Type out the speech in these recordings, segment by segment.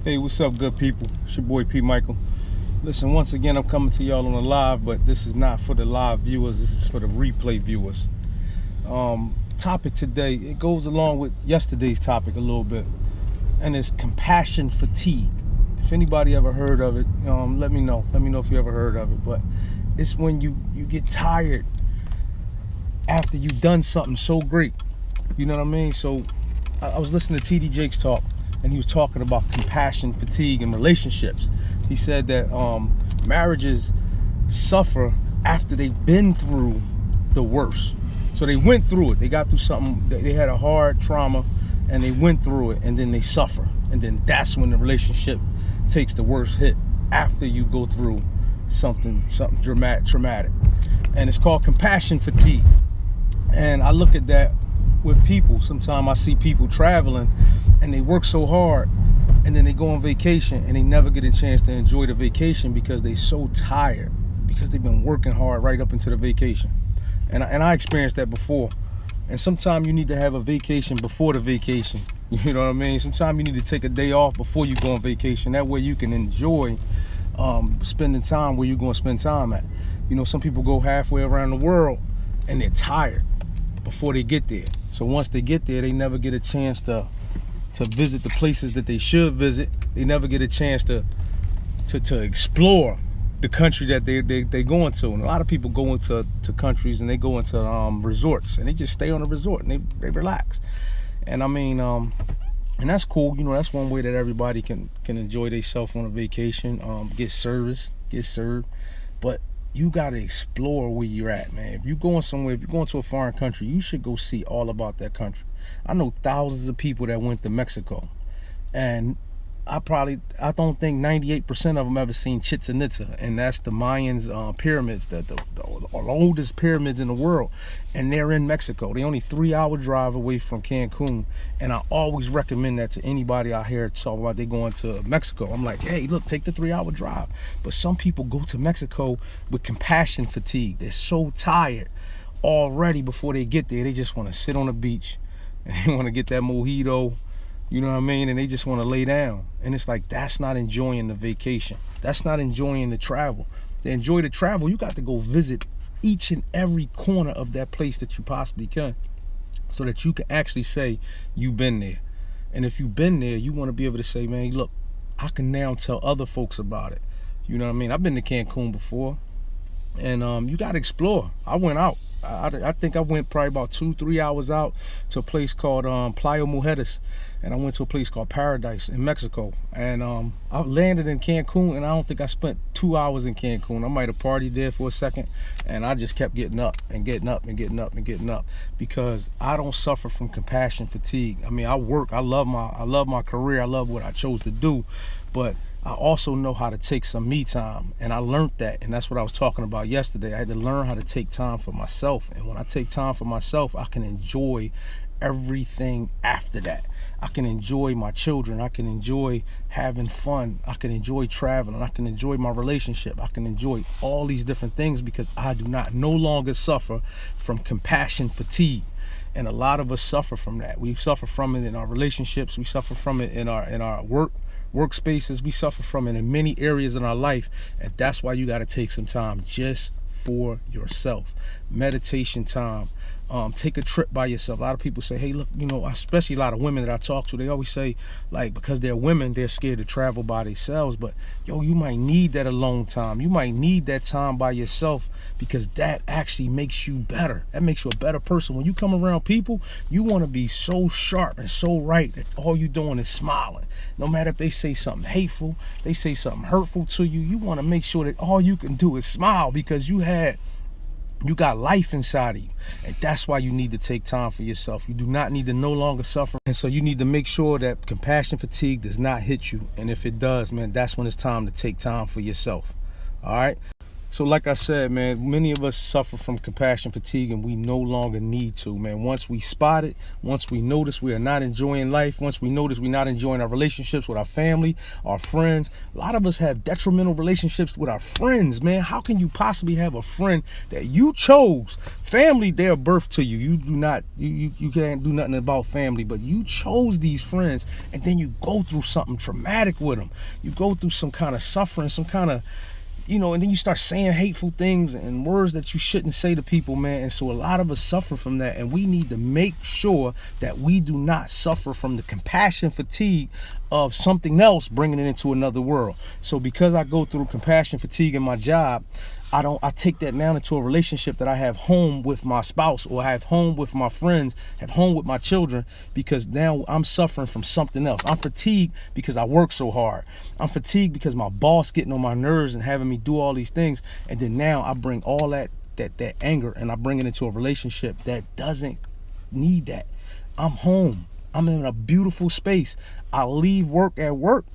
Hey, what's up, good people? It's your boy P.Michael. Listen, once again, I'm coming to y'all on a live, but this is not for the live viewers. This is for the replay viewers. Topic today, it goes along with yesterday's topic a little bit, and it's compassion fatigue. If anybody ever heard of it, let me know. Let me know if you ever heard of it. But it's when you get tired after you've done something so great. You know what I mean? So I was listening to TD Jakes talk, and he was talking about compassion fatigue in relationships. He said that marriages suffer after they've been through the worst. So they went through it. They got through something. They had a hard trauma, and they went through it, and then they suffer. And then that's when the relationship takes the worst hit, after you go through something traumatic. And it's called compassion fatigue. And I look at that with people. Sometimes I see people traveling and they work so hard, and then they go on vacation and they never get a chance to enjoy the vacation because they're so tired, because they've been working hard right up into the vacation. And I experienced that before. And sometimes you need to have a vacation before the vacation. You know what I mean? Sometimes you need to take a day off before you go on vacation. That way you can enjoy spending time where you're going to spend time at. You know, some people go halfway around the world and they're tired before they get there. So once they get there, they never get a chance to visit the places that they should visit. They never get a chance to explore the country that they going to. And a lot of people go into countries and they go into resorts, and they just stay on a resort and they relax. And I mean, and that's cool. You know, that's one way that everybody can enjoy themselves on a vacation, get served. But you got to explore where you're at, man. If you're going somewhere, if you're going to a foreign country, you should go see all about that country. I know thousands of people that went to Mexico, and I don't think 98% of them ever seen Chichen Itza, and that's the Mayans pyramids, the oldest pyramids in the world, and they're in Mexico. They're only 3-hour drive away from Cancun, and I always recommend that to anybody out here talking about they going to Mexico. I'm like, hey, look, take the 3-hour drive. But some people go to Mexico with compassion fatigue. They're so tired already before they get there. They just want to sit on the beach, and they want to get that mojito. You know what I mean? And they just want to lay down. And it's like, that's not enjoying the vacation. That's not enjoying the travel. To enjoy the travel, you got to go visit each and every corner of that place that you possibly can, so that you can actually say you've been there. And if you've been there, you want to be able to say, man, look, I can now tell other folks about it. You know what I mean? I've been to Cancun before, and you got to explore. I went out. I think I went probably about 2-3 hours out to a place called Playa Mujeres, and I went to a place called Paradise in Mexico. And I landed in Cancun, and I don't think I spent 2 hours in Cancun. I might have partied there for a second, and I just kept getting up and getting up and getting up and getting up, because I don't suffer from compassion fatigue. I mean, I work. I love my career. I love what I chose to do, but I also know how to take some me time, and I learned that, and that's what I was talking about yesterday. I had to learn how to take time for myself, and when I take time for myself, I can enjoy everything after that. I can enjoy my children. I can enjoy having fun. I can enjoy traveling. I can enjoy my relationship. I can enjoy all these different things because I do not no longer suffer from compassion fatigue. And a lot of us suffer from that. We suffer from it in our relationships. We suffer from it in our workspaces. We suffer from it in many areas in our life, and that's why you got to take some time just for yourself. Meditation time. Take a trip by yourself. A lot of people say, hey, look, you know, especially a lot of women that I talk to, they always say, like, because they're women, they're scared to travel by themselves. But yo, you might need that alone time. You might need that time by yourself, because that actually makes you better. That makes you a better person. When you come around people, you want to be so sharp and so right that all you're doing is smiling. No matter if they say something hateful, they say something hurtful to you, you want to make sure that all you can do is smile, because you got life inside of you. And that's why you need to take time for yourself. You do not need to no longer suffer. And so you need to make sure that compassion fatigue does not hit you. And if it does, man, that's when it's time to take time for yourself. All right? So like I said, man, many of us suffer from compassion fatigue, and we no longer need to, man. Once we spot it, once we notice we are not enjoying life, once we notice we're not enjoying our relationships with our family, our friends. A lot of us have detrimental relationships with our friends, man. How can you possibly have a friend that you chose? Family, they're birth to you. You do not, you can't do nothing about family, but you chose these friends, and then you go through something traumatic with them. You go through some kind of suffering, some kind of, you know, and then you start saying hateful things and words that you shouldn't say to people, man. And so a lot of us suffer from that, and we need to make sure that we do not suffer from the compassion fatigue of something else bringing it into another world. So because I go through compassion fatigue in my job, I take that now into a relationship that I have home with my spouse, or I have home with my friends, have home with my children, because now I'm suffering from something else. I'm fatigued because I work so hard. I'm fatigued because my boss getting on my nerves and having me do all these things. And then now I bring all that anger, and I bring it into a relationship that doesn't need that. I'm home. I'm in a beautiful space. I leave work at work.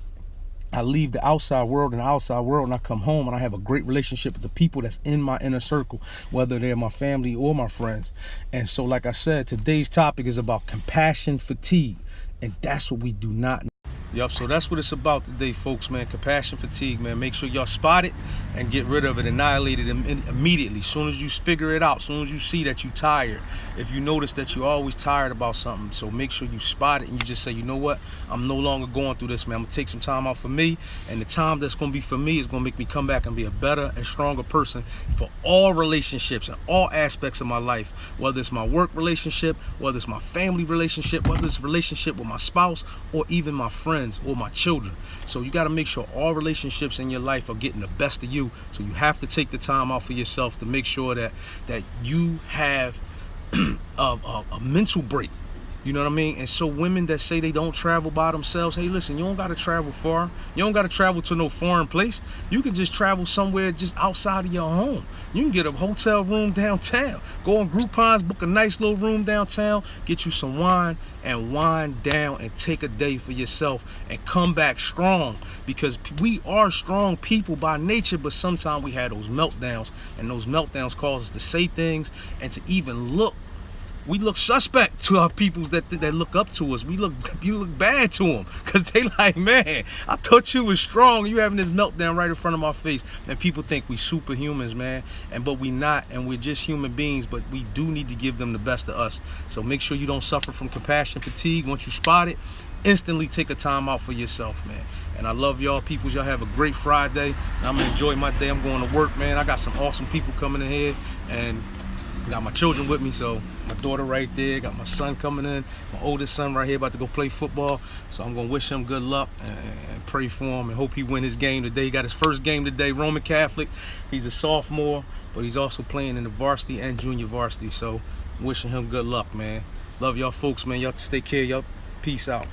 I leave the outside world and I come home, and I have a great relationship with the people that's in my inner circle, whether they're my family or my friends. And so, like I said, today's topic is about compassion fatigue, and that's what we do not. Yup, so that's what it's about today, folks, man. Compassion fatigue, man. Make sure y'all spot it and get rid of it, annihilate it immediately. As soon as you figure it out, as soon as you see that you're tired, if you notice that you're always tired about something, so make sure you spot it and you just say, you know what, I'm no longer going through this, man. I'm gonna take some time out for me, and the time that's gonna be for me is gonna make me come back and be a better and stronger person for all relationships and all aspects of my life, whether it's my work relationship, whether it's my family relationship, whether it's a relationship with my spouse, or even my friends or my children. So you got to make sure all relationships in your life are getting the best of you. So you have to take the time out for yourself to make sure that you have a mental break. You know what I mean? And so women that say they don't travel by themselves, hey, listen, you don't got to travel far. You don't got to travel to no foreign place. You can just travel somewhere just outside of your home. You can get a hotel room downtown. Go on Groupon's, book a nice little room downtown, get you some wine, and wind down and take a day for yourself and come back strong, because we are strong people by nature, but sometimes we have those meltdowns, and those meltdowns cause us to say things and to even look. We look suspect to our people that look up to us. You look bad to them, because they like, man, I thought you was strong. You having this meltdown right in front of my face. And people think we superhumans, man. But we not, and we're just human beings, but we do need to give them the best of us. So make sure you don't suffer from compassion fatigue. Once you spot it, instantly take a time out for yourself, man. And I love y'all peoples. Y'all have a great Friday. And I'm gonna enjoy my day. I'm going to work, man. I got some awesome people coming in here, and got my children with me, so my daughter right there, got my son coming in, my oldest son right here about to go play football. So I'm gonna wish him good luck and pray for him and hope he win his game today. He got his first game today, Roman Catholic. He's a sophomore, but he's also playing in the varsity and junior varsity. So wishing him good luck, man. Love y'all folks, man. Y'all stay care. Y'all peace out.